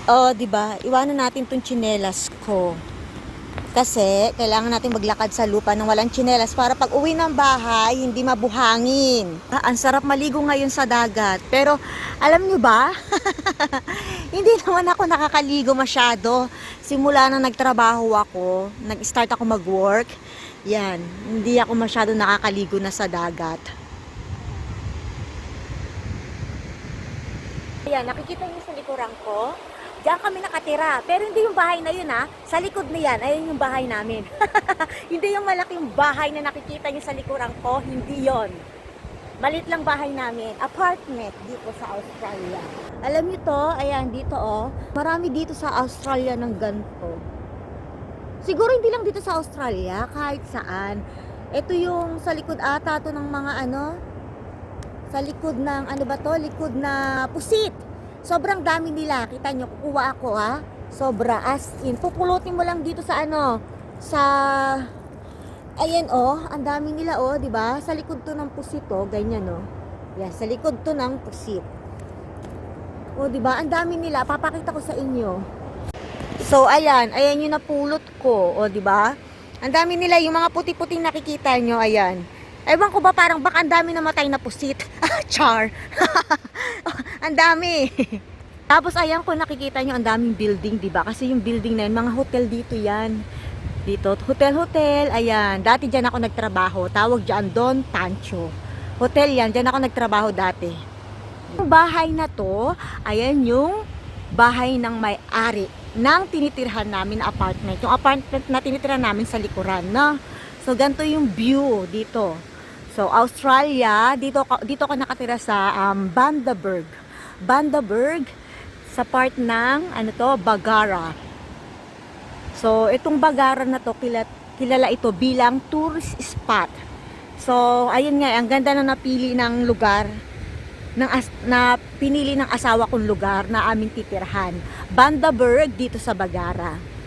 Oh, 'di ba? Iwanan natin 'tong tsinelas ko. Kasi kailangan natin maglakad sa lupa ng walang tsinelas para pag uwi ng bahay, hindi mabuhangin. Ang sarap maligo ngayon sa dagat. Pero alam nyo ba, hindi naman ako nakakaligo masyado. Simula na nagtrabaho ako, nag-start ako mag-work, yan, hindi ako masyado nakakaligo na sa dagat. Ayan, nakikita niyo sa likuran ko? Diyan kami nakatira. Pero hindi yung bahay na yun ha. Sa likod na yan, ayun yung bahay namin. Hindi yung malaking bahay na nakikita niyo sa likuran ko. Hindi yon. Malit lang bahay namin. Apartment dito sa Australia. Alam niyo to, ayan dito oh. Marami dito sa Australia ng ganito. Siguro hindi lang dito sa Australia, kahit saan. Ito yung sa likod ata to ng mga ano. Sa likod ng ano ba to? Likod na pusit. Sobrang dami nila. Kita nyo, kukuha ako ha. Sobra, as in. Pupulutin mo lang dito sa ano, sa, ayan oh, ang dami nila oh, di ba? Sa likod to ng pusit oh, ganyan oh. Yan, sa likod to ng pusit. Oh, di ba? Ang dami nila. Papakita ko sa inyo. So, ayan yung napulot ko, oh, di ba? Ang dami nila, yung mga puti-puting nakikita nyo, ayan. Ewan ko ba, parang baka ang dami namatay na pusit. Char. Ang dami. Tapos ayan, kung nakikita nyo, ang daming building, diba? Kasi yung building na yun, mga hotel dito yan. Dito, hotel, ayan. Dati dyan ako nagtrabaho. Tawag dyan, Don Tancho. Hotel yan, dyan ako nagtrabaho dati. Yung bahay na to, ayan yung bahay ng may-ari ng tinitirhan namin na apartment. Yung apartment na tinitirhan namin sa likuran, no? So, ganito yung view dito. So, Australia, dito ako nakatira sa Bundaberg. Bundaberg, sa part ng, ano to, Bargara. So, itong Bargara na to, kilala ito bilang tourist spot. So, ayun nga, ang ganda na napili ng lugar, na pinili ng asawa kong lugar na aming titirhan. Bundaberg, dito sa Bargara.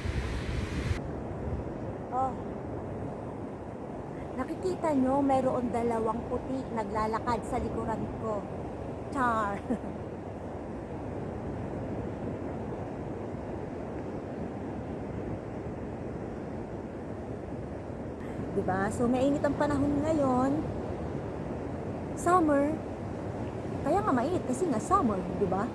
Nakikita nyo, mayroon dalawang puti naglalakad sa likuran ko. Char! Diba? So, mainit ang panahon ngayon. Summer. Kaya nga mainit kasi nga summer, diba?